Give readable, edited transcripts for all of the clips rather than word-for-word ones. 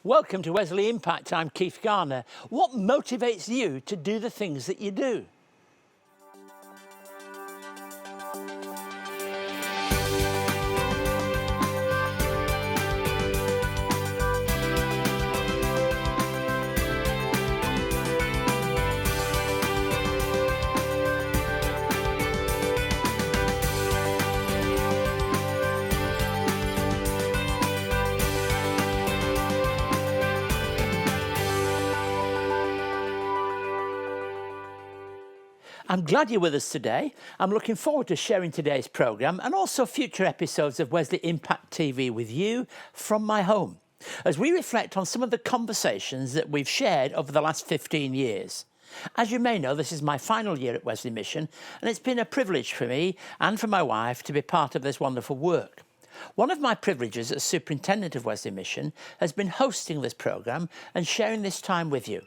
Welcome to Wesley Impact. I'm Keith Garner. What motivates you to do the things that you do? I'm glad you're with us today. I'm looking forward to sharing today's programme and also future episodes of Wesley Impact TV with you from my home, as we reflect on some of the conversations that we've shared over the last 15 years. As you may know, this is my final year at Wesley Mission, and it's been a privilege for me and for my wife to be part of this wonderful work. One of my privileges as Superintendent of Wesley Mission has been hosting this programme and sharing this time with you.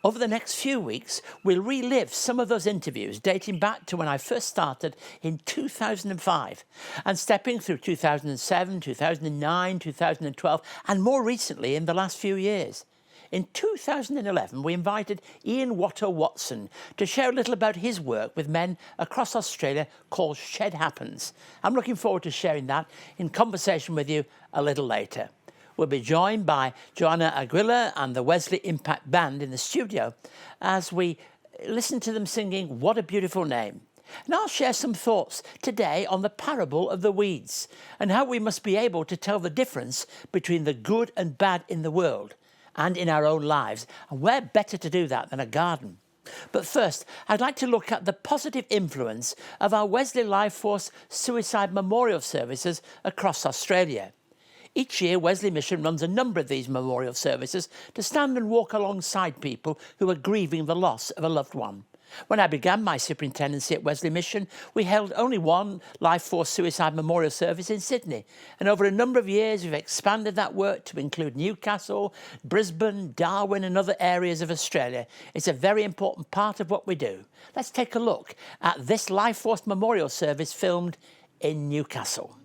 Over the next few weeks, we'll relive some of those interviews dating back to when I first started in 2005 and stepping through 2007, 2009, 2012 and more recently in the last few years. In 2011, we invited Ian Watson to share a little about his work with men across Australia called Shed Happens. I'm looking forward to sharing that in conversation with you a little later. We'll be joined by Jhoanna Aguila and the Wesley Impact Band in the studio as we listen to them singing What a Beautiful Name. And I'll share some thoughts today on the parable of the weeds and how we must be able to tell the difference between the good and bad in the world and in our own lives. And where better to do that than a garden? But first, I'd like to look at the positive influence of our Wesley Life Force suicide memorial services across Australia. Each year, Wesley Mission runs a number of these memorial services to stand and walk alongside people who are grieving the loss of a loved one. When I began my superintendency at Wesley Mission, we held only one Life Force suicide memorial service in Sydney. And over a number of years, we've expanded that work to include Newcastle, Brisbane, Darwin and other areas of Australia. It's a very important part of what we do. Let's take a look at this Life Force memorial service filmed in Newcastle.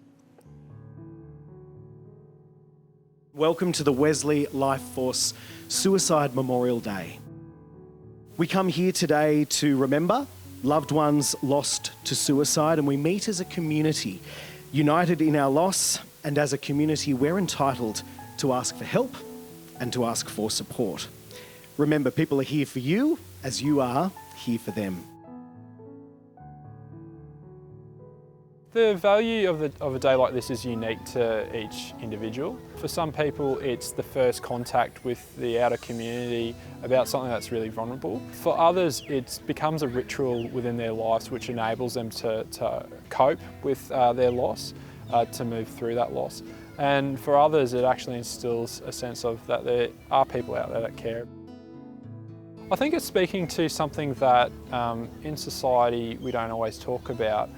Welcome to the Wesley Life Force Suicide Memorial Day. We come here today to remember loved ones lost to suicide, and we meet as a community, united in our loss, and as a community we're entitled to ask for help and to ask for support. Remember, people are here for you as you are here for them. The value of a day like this is unique to each individual. For some people, it's the first contact with the outer community about something that's really vulnerable. For others, it becomes a ritual within their lives which enables them to cope with their loss, to move through that loss. And for others, it actually instills a sense of that there are people out there that care. I think it's speaking to something that in society we don't always talk about.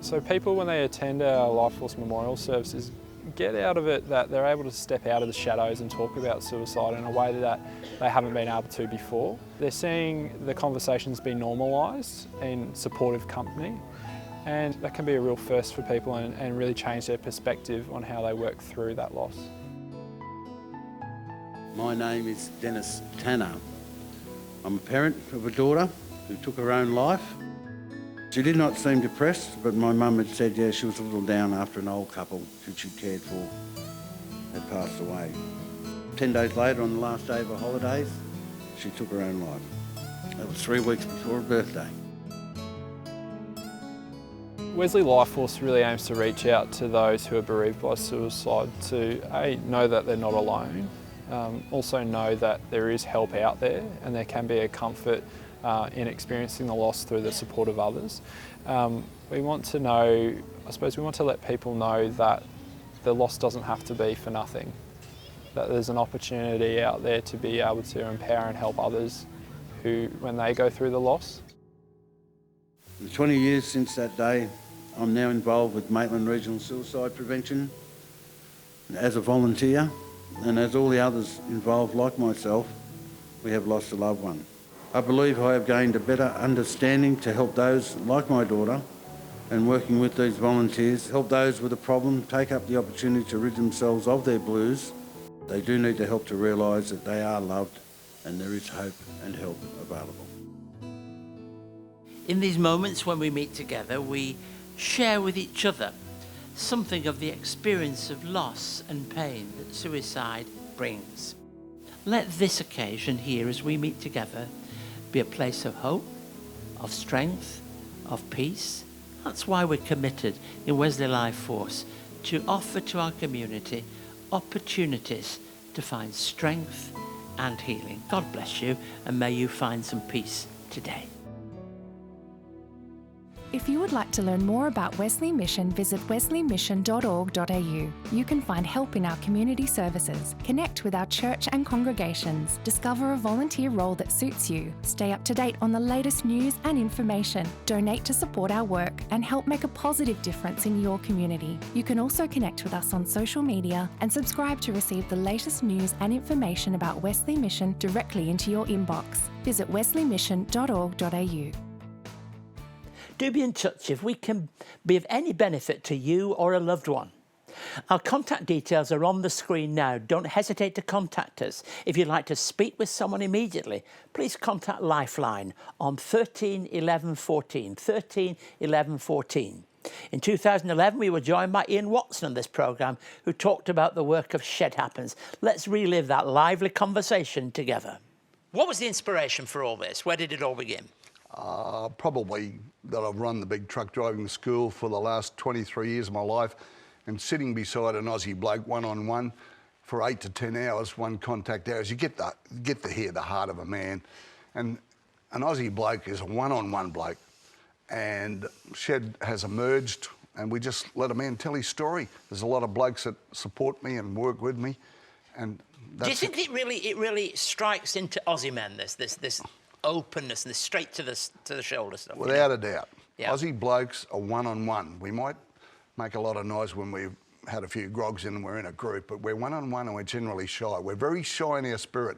So people, when they attend our Life Force memorial services, get out of it that they're able to step out of the shadows and talk about suicide in a way that they haven't been able to before. They're seeing the conversations be normalised in supportive company, and that can be a real first for people and really change their perspective on how they work through that loss. My name is Dennis Tanner. I'm a parent of a daughter who took her own life. She did not seem depressed, but my mum had said, yeah, she was a little down after an old couple who she cared for had passed away. 10 days later, on the last day of her holidays, she took her own life. That was 3 weeks before her birthday. Wesley Life Force really aims to reach out to those who are bereaved by suicide to know that they're not alone, also know that there is help out there and there can be a comfort in experiencing the loss through the support of others. We want to know, I suppose we want to let people know that the loss doesn't have to be for nothing, that there's an opportunity out there to be able to empower and help others who, when they go through the loss. In the 20 years since that day, I'm now involved with Maitland Regional Suicide Prevention as a volunteer, and as all the others involved like myself, we have lost a loved one. I believe I have gained a better understanding to help those like my daughter, and working with these volunteers, help those with a problem take up the opportunity to rid themselves of their blues They do need the help to realise that they are loved and there is hope and help available. In these moments when we meet together, we share with each other something of the experience of loss and pain that suicide brings. Let this occasion here as we meet together be a place of hope, of strength, of peace. That's why we're committed in Wesley Life Force to offer to our community opportunities to find strength and healing. God bless you, and may you find some peace today. If you would like to learn more about Wesley Mission, visit wesleymission.org.au. You can find help in our community services, connect with our church and congregations, discover a volunteer role that suits you, stay up to date on the latest news and information, donate to support our work, and help make a positive difference in your community. You can also connect with us on social media and subscribe to receive the latest news and information about Wesley Mission directly into your inbox. Visit wesleymission.org.au. Do be in touch if we can be of any benefit to you or a loved one. Our contact details are on the screen now. Don't hesitate to contact us. If you'd like to speak with someone immediately, please contact Lifeline on 13 11 14, 13 11 14. In 2011, we were joined by Ian Watson on this programme, who talked about the work of Shed Happens. Let's relive that lively conversation together. What was the inspiration for all this? Where did it all begin? Probably that I've run the big truck driving school for the last 23 years of my life, and sitting beside an Aussie bloke one-on-one for 8 to 10 hours, one contact hours, you get to hear the heart of a man. And an Aussie bloke is a one-on-one bloke, and Shed has emerged, and we just let a man tell his story. There's a lot of blokes that support me and work with me, and that's. Do you think it really strikes into Aussie men, this openness and the straight to the shoulder stuff? Without a doubt. Yeah. Aussie blokes are one-on-one. We might make a lot of noise when we've had a few grogs in and we're in a group, but we're one-on-one and we're generally shy. We're very shy in our spirit,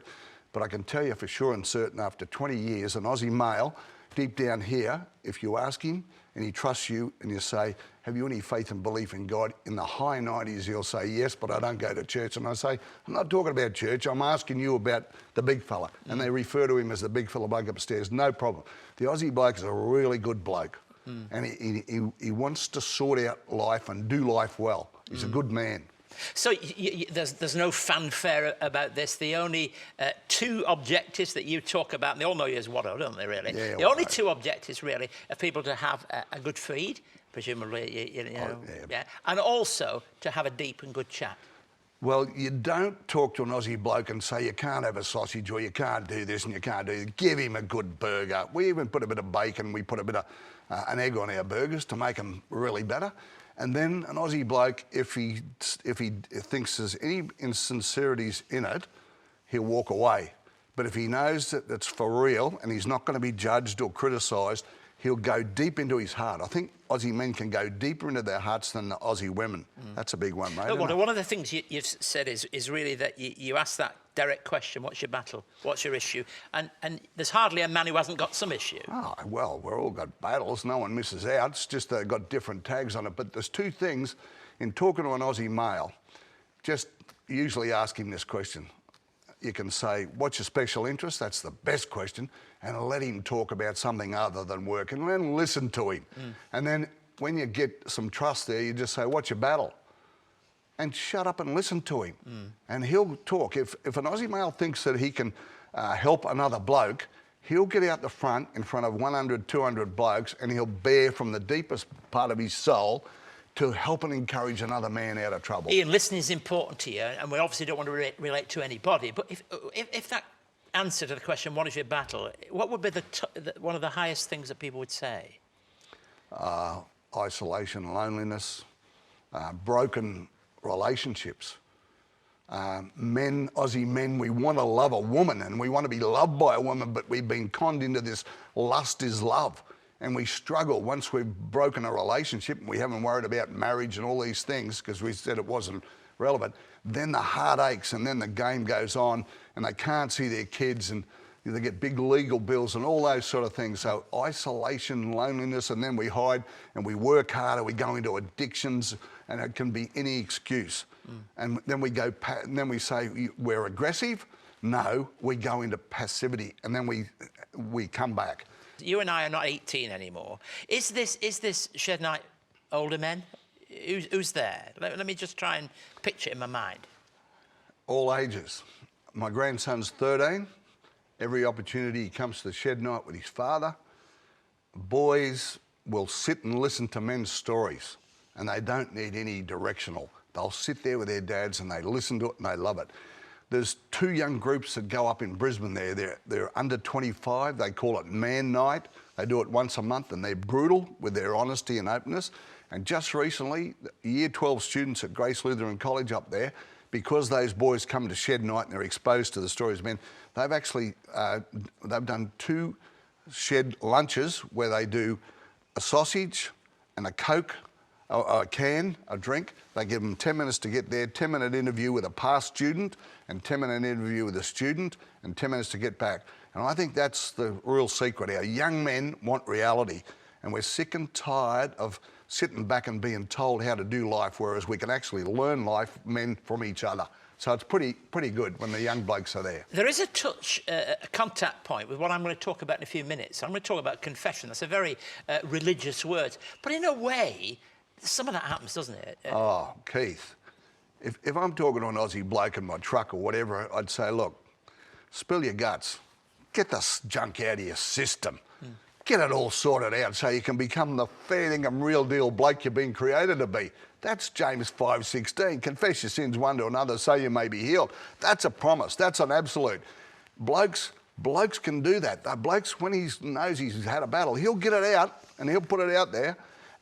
but I can tell you for sure and certain after 20 years, an Aussie male, deep down here, if you ask him and he trusts you and you say, have you any faith and belief in God? In the high 90s, he'll say, yes, but I don't go to church. And I say, I'm not talking about church, I'm asking you about the big fella. And they refer to him as the big fella bloke upstairs, no problem. The Aussie bloke is a really good bloke. And he wants to sort out life and do life well. He's a good man. So there's no fanfare about this. The only two objectives that you talk about, and they all know you as Watto, don't they, really? Yeah, the only two objectives, really, are people to have a good feed, presumably, you know, yeah, and also to have a deep and good chat. Well, you don't talk to an Aussie bloke and say you can't have a sausage or you can't do this and you can't do that. Give him a good burger. We even put a bit of bacon, we put a bit of an egg on our burgers to make them really better. And then an Aussie bloke, if he thinks there's any insincerities in it, he'll walk away. But if he knows that it's for real and he's not going to be judged or criticised, he'll go deep into his heart. I think Aussie men can go deeper into their hearts than the Aussie women. That's a big one, mate. Look, one of the things you've said is really that you ask that direct question, what's your battle, what's your issue? And there's hardly a man who hasn't got some issue. Oh, well, we've all got battles. No one misses out. It's just they've got different tags on it. But there's two things in talking to an Aussie male. Just usually ask him this question. You can say, what's your special interest? That's the best question. And let him talk about something other than work and then listen to him. And then when you get some trust there, you just say, what's your battle? And shut up and listen to him. And he'll talk. If an Aussie male thinks that he can help another bloke, he'll get out the front in front of 100, 200 blokes and he'll bear from the deepest part of his soul to help and encourage another man out of trouble. Ian, listening is important to you, and we obviously don't want to relate to anybody, but if that answer to the question, what is your battle, what would be one of the highest things that people would say? Isolation, loneliness, broken relationships. Aussie men, we want to love a woman and we want to be loved by a woman, but we've been conned into this lust is love. And we struggle once we've broken a relationship and we haven't worried about marriage and all these things because we said it wasn't relevant. Then the heart aches and then the game goes on and they can't see their kids and They get big legal bills and all those sort of things. So isolation, loneliness, and then we hide and we work harder, we go into addictions, and it can be any excuse. And then we go, and then we say we're aggressive. No, we go into passivity, and then we come back. You and I are not 18 anymore. Is this shed night older men? Who's there? Let me just try and picture it in my mind. All ages. My grandson's 13. Every opportunity he comes to the shed night with his father. Boys will sit and listen to men's stories, and they don't need any directional. They'll sit there with their dads and they listen to it and they love it. There's 2 young groups that go up in Brisbane there. They're under 25. They call it Man Night. They do it once a month, and they're brutal with their honesty and openness. And just recently, Year 12 students at Grace Lutheran College up there, because those boys come to shed night and they're exposed to the stories of men, they've actually they've done 2 shed lunches where they do a sausage and a Coke, a can, a drink. They give them 10 minutes to get there, 10-minute interview with a past student, and 10-minute interview with a student, and 10 minutes to get back. And I think that's the real secret. Our young men want reality, and we're sick and tired of sitting back and being told how to do life, whereas we can actually learn life, men, from each other. So it's pretty good when the young blokes are there. There is a touch, a contact point with what I'm going to talk about in a few minutes. I'm going to talk about confession. That's a very religious word. But in a way, some of that happens, doesn't it? Oh, Keith, if I'm talking to an Aussie bloke in my truck or whatever, I'd say, look, spill your guts. Get this junk out of your system. Get it all sorted out so you can become the fair dinkum real deal bloke you've been created to be. That's James 5:16. Confess your sins one to another so you may be healed. That's a promise. That's an absolute. Blokes can do that. Blokes, when he knows he's had a battle, he'll get it out and he'll put it out there,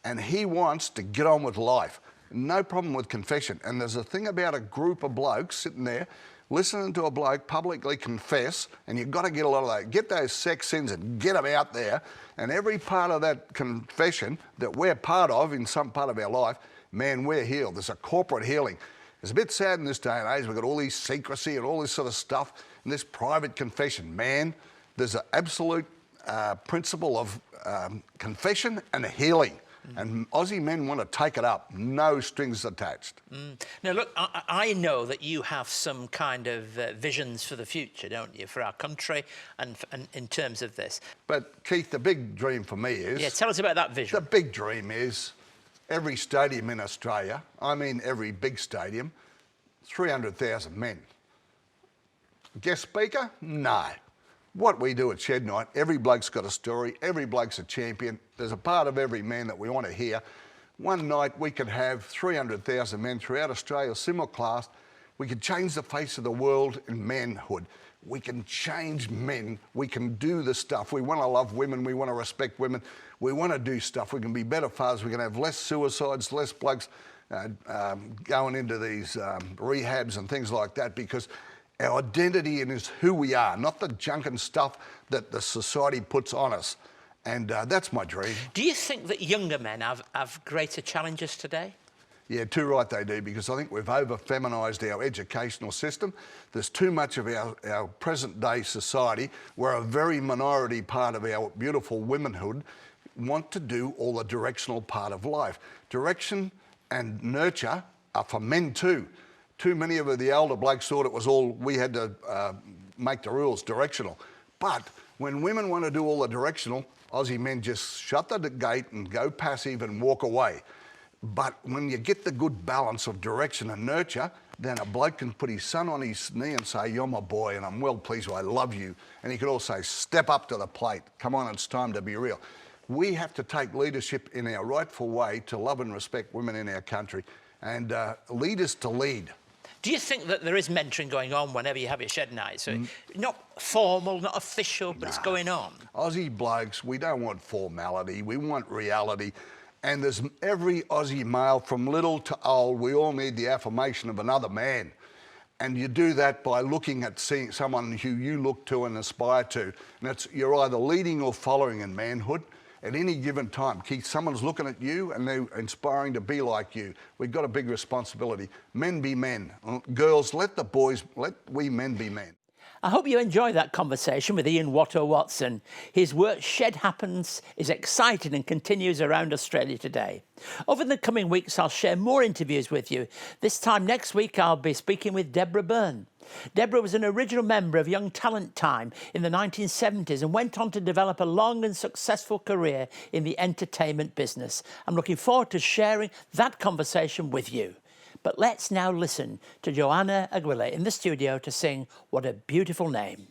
and he wants to get on with life. No problem with confession. And there's a thing about a group of blokes sitting there listening to a bloke publicly confess, and you've got to get a lot of that. Get those sex sins and get them out there. And every part of that confession that we're part of in some part of our life, man, we're healed. There's a corporate healing. It's a bit sad in this day and age. We've got all these secrecy and all this sort of stuff and this private confession. Man, there's an absolute principle of confession and healing. And Aussie men want to take it up, no strings attached. Now, look, I know that you have some kind of visions for the future, don't you, for our country and in terms of this. But, Keith, the big dream for me is... Yeah, tell us about that vision. The big dream is every stadium in Australia, I mean every big stadium, 300,000 men. Guest speaker? No. What we do at Shed Night, every bloke's got a story, every bloke's a champion. There's a part of every man that we want to hear. One night we could have 300,000 men throughout Australia, simulcast. We could change the face of the world in manhood. We can change men. We can do the stuff. We want to love women. We want to respect women. We want to do stuff. We can be better fathers. We can have less suicides, less blokes going into these rehabs and things like that, because our identity is who we are, not the junk and stuff that the society puts on us. And that's my dream. Do you think that younger men have greater challenges today? Yeah, too right they do, because I think we've over-feminised our educational system. There's too much of our present-day society where a very minority part of our beautiful womanhood want to do all the directional part of life. Direction and nurture are for men too. Too many of the elder blokes thought it was all we had to make the rules directional. But when women want to do all the directional, Aussie men just shut the gate and go passive and walk away. But when you get the good balance of direction and nurture, then a bloke can put his son on his knee and say, "You're my boy and I'm well pleased, I love you." And he could also step up to the plate. Come on, it's time to be real. We have to take leadership in our rightful way to love and respect women in our country, and leaders to lead. Do you think that there is mentoring going on whenever you have your shed night? So not formal, not official, but it's going on. Aussie blokes, we don't want formality, we want reality. And there's every Aussie male from little to old, we all need the affirmation of another man. And you do that by looking at seeing someone who you look to and aspire to. And you're either leading or following in manhood. At any given time, Keith, someone's looking at you and they're inspiring to be like you. We've got a big responsibility. Men be men. Girls, let we men be men. I hope you enjoy that conversation with Ian Watto-Watson. His work Shed Happens is exciting and continues around Australia today. Over the coming weeks, I'll share more interviews with you. This time next week, I'll be speaking with Deborah Byrne. Deborah was an original member of Young Talent Time in the 1970s and went on to develop a long and successful career in the entertainment business. I'm looking forward to sharing that conversation with you. But let's now listen to Jhoanna Aguila in the studio to sing What a Beautiful Name.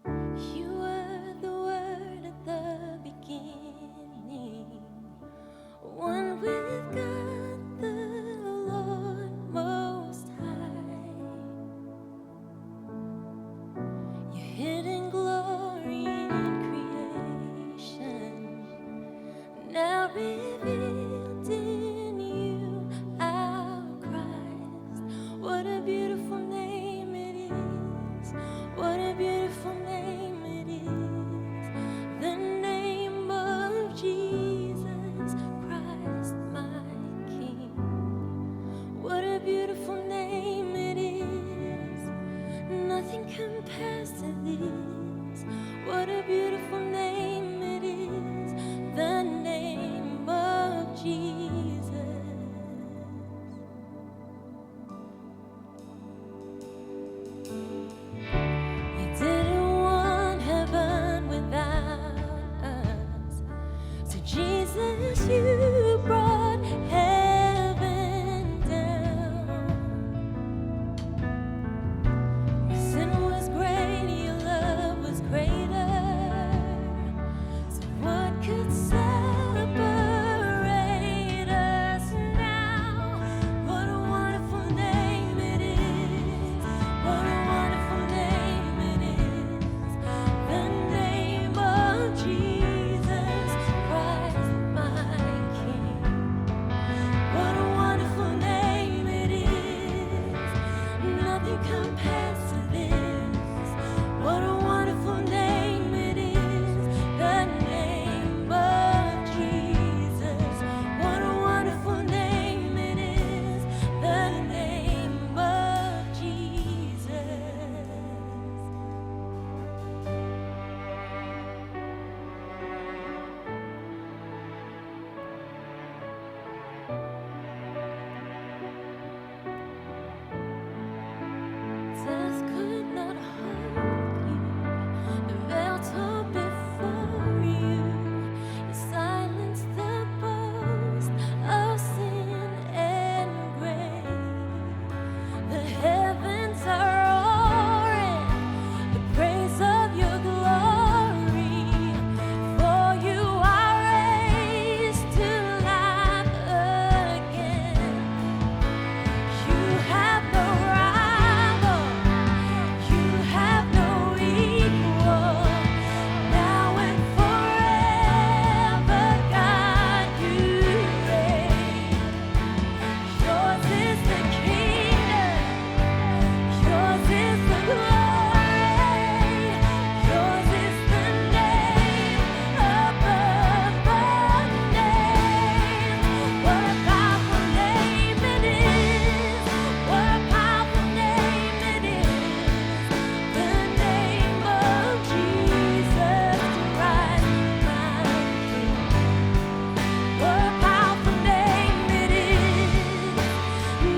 You were the Word at the beginning, one with God the Lord Most High. Your hidden glory in creation, now revealed in you, our Christ. What a beautiful name it is. What a beautiful name it is. The name of Jesus Christ, my King. What a beautiful name it is. Nothing compares to this. What a beautiful name it is. The name of Jesus. You didn't want heaven without us. So Jesus, you brought heaven down. Your sin was great, your love was greater. So what could separate us now? What a wonderful name it is. What a wonderful name it is. The name of Jesus Christ, my King. What a wonderful name it is. Nothing compares to this. What a wonderful name it is. The name of Jesus. What a wonderful name it is. The name of Jesus. Death could not hold you. The veil tore before you. You silenced the boast of sin and grave. The heavens are roaring the praise of your glory. For you are raised to life again. You have no rival, you have no equal. Now and forever, God, you reign. Yours is the kingdom, yours is the glory, yours is the name above all names. What a powerful name it is. What a powerful name it is. The name of Jesus Christ, my King. What a powerful name it is.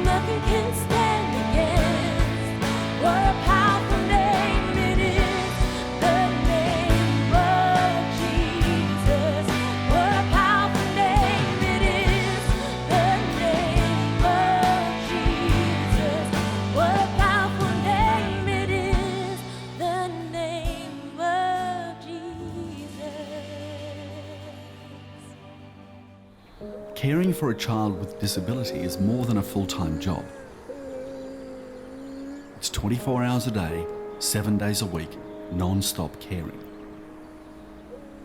Nothing can stand against. What a powerful name it is. The name of Jesus. What a powerful name it is. The name of Jesus. What a powerful name it is. The name of Jesus. Caring for a child with disability is more than a full-time job. It's 24 hours a day, 7 days a week, non-stop caring.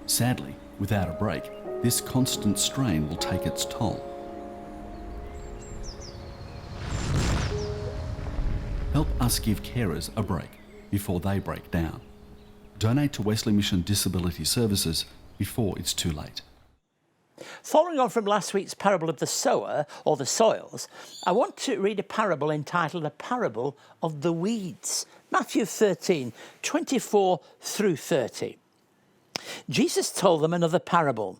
Sadly, without a break, this constant strain will take its toll. Help us give carers a break before they break down. Donate to Wesley Mission Disability Services before it's too late. Following on from last week's parable of the sower, or the soils, I want to read a parable entitled A Parable of the Weeds. Matthew 13, 24 through 30. Jesus told them another parable.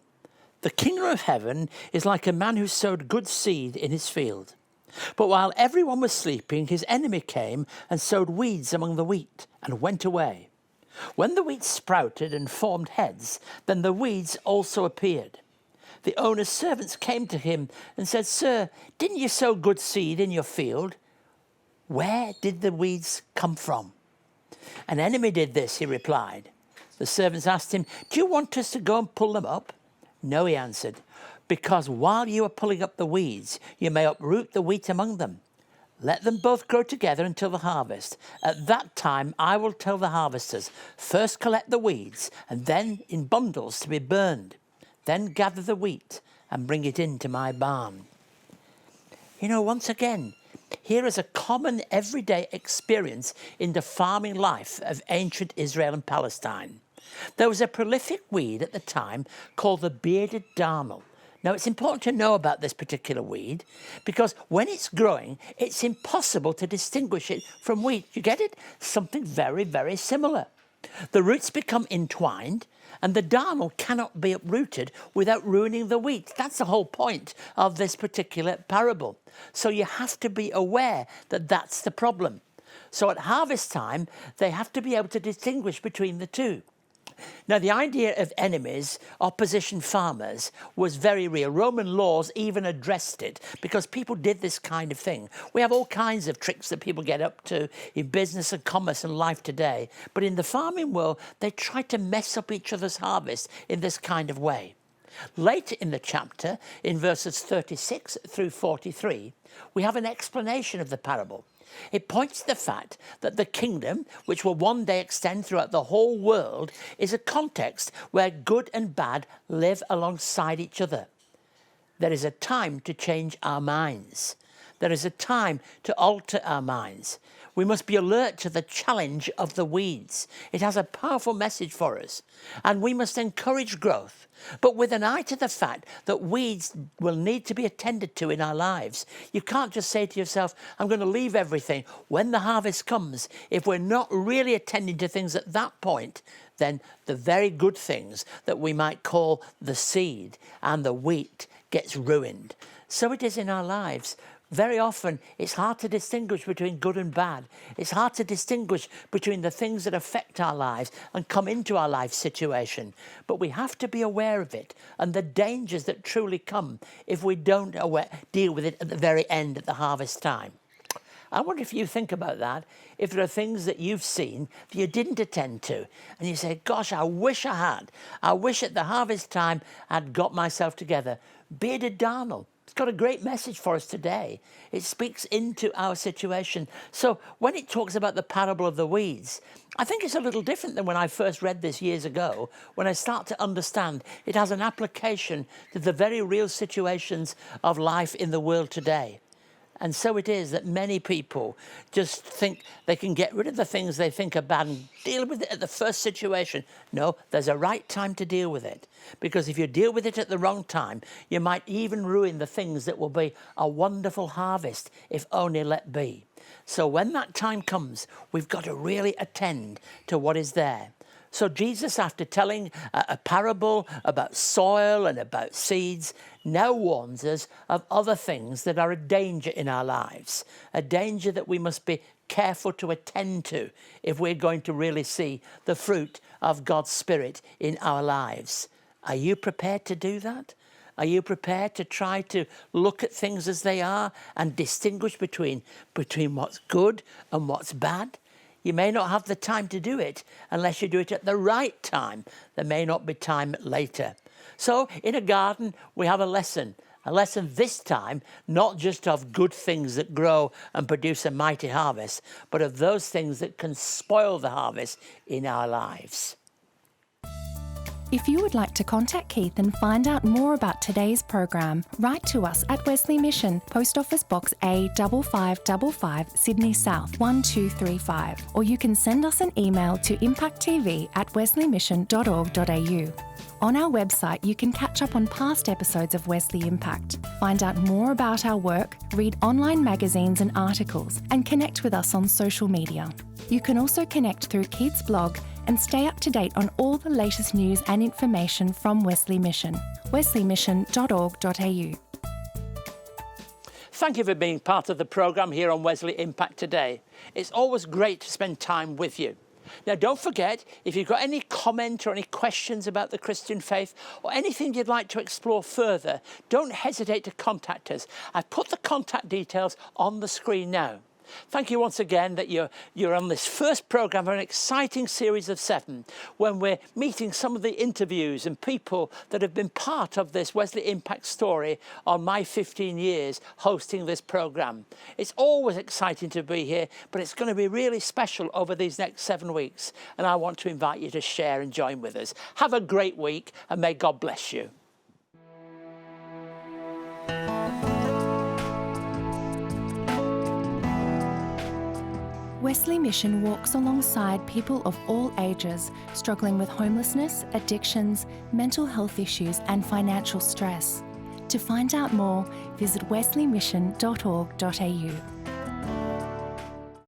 The kingdom of heaven is like a man who sowed good seed in his field. But while everyone was sleeping, his enemy came and sowed weeds among the wheat and went away. When the wheat sprouted and formed heads, then the weeds also appeared. The owner's servants came to him and said, "Sir, didn't you sow good seed in your field? Where did the weeds come from?" "An enemy did this," he replied. The servants asked him, "Do you want us to go and pull them up?" "No," he answered, "because while you are pulling up the weeds, you may uproot the wheat among them. Let them both grow together until the harvest. At that time I will tell the harvesters, first collect the weeds, and then in bundles to be burned. Then gather the wheat and bring it into my barn." You know, once again, here is a common everyday experience in the farming life of ancient Israel and Palestine. There was a prolific weed at the time called the bearded darnel. Now, it's important to know about this particular weed because when it's growing, it's impossible to distinguish it from wheat. You get it? Something very, very similar. The roots become entwined, and the darnel cannot be uprooted without ruining the wheat. That's the whole point of this particular parable. So you have to be aware that that's the problem. So at harvest time, they have to be able to distinguish between the two. Now, the idea of enemies, opposition farmers, was very real. Roman laws even addressed it because people did this kind of thing. We have all kinds of tricks that people get up to in business and commerce and life today. But in the farming world, they try to mess up each other's harvest in this kind of way. Later in the chapter, in verses 36 through 43, we have an explanation of the parable. It points to the fact that the kingdom, which will one day extend throughout the whole world, is a context where good and bad live alongside each other. There is a time to change our minds. There is a time to alter our minds. We must be alert to the challenge of the weeds. It has a powerful message for us, and we must encourage growth, but with an eye to the fact that weeds will need to be attended to in our lives. You can't just say to yourself, "I'm going to leave everything." When the harvest comes, if we're not really attending to things at that point, then the very good things that we might call the seed and the wheat gets ruined. So it is in our lives. Very often, it's hard to distinguish between good and bad. It's hard to distinguish between the things that affect our lives and come into our life situation. But we have to be aware of it and the dangers that truly come if we don't deal with it at the very end at the harvest time. I wonder if you think about that, if there are things that you've seen that you didn't attend to, and you say, "Gosh, I wish I had. I wish at the harvest time I'd got myself together." Bearded darnel. It's got a great message for us today. It speaks into our situation. So when it talks about the parable of the weeds, I think it's a little different than when I first read this years ago. When I start to understand, it has an application to the very real situations of life in the world today. And so it is that many people just think they can get rid of the things they think are bad and deal with it at the first situation. No, there's a right time to deal with it. Because if you deal with it at the wrong time, you might even ruin the things that will be a wonderful harvest, if only let be. So when that time comes, we've got to really attend to what is there. So Jesus, after telling a parable about soil and about seeds, now warns us of other things that are a danger in our lives, a danger that we must be careful to attend to if we're going to really see the fruit of God's Spirit in our lives. Are you prepared to do that? Are you prepared to try to look at things as they are and distinguish between what's good and what's bad? You may not have the time to do it unless you do it at the right time. There may not be time later. So in a garden, we have a lesson this time, not just of good things that grow and produce a mighty harvest, but of those things that can spoil the harvest in our lives. If you would like to contact Keith and find out more about today's program, write to us at Wesley Mission, Post Office Box A5555, Sydney South 1235, or you can send us an email to impacttv@wesleymission.org.au. On our website, you can catch up on past episodes of Wesley Impact, find out more about our work, read online magazines and articles, and connect with us on social media. You can also connect through Keith's blog and stay up to date on all the latest news and information from Wesley Mission, wesleymission.org.au. Thank you for being part of the programme here on Wesley Impact today. It's always great to spend time with you. Now, don't forget, if you've got any comment or any questions about the Christian faith or anything you'd like to explore further, don't hesitate to contact us. I've put the contact details on the screen now. Thank you once again that you're on this first programme of an exciting series of 7 when we're meeting some of the interviews and people that have been part of this Wesley Impact story on my 15 years hosting this programme. It's always exciting to be here, but it's going to be really special over these next 7 weeks, and I want to invite you to share and join with us. Have a great week and may God bless you. Wesley Mission walks alongside people of all ages struggling with homelessness, addictions, mental health issues and financial stress. To find out more, visit wesleymission.org.au.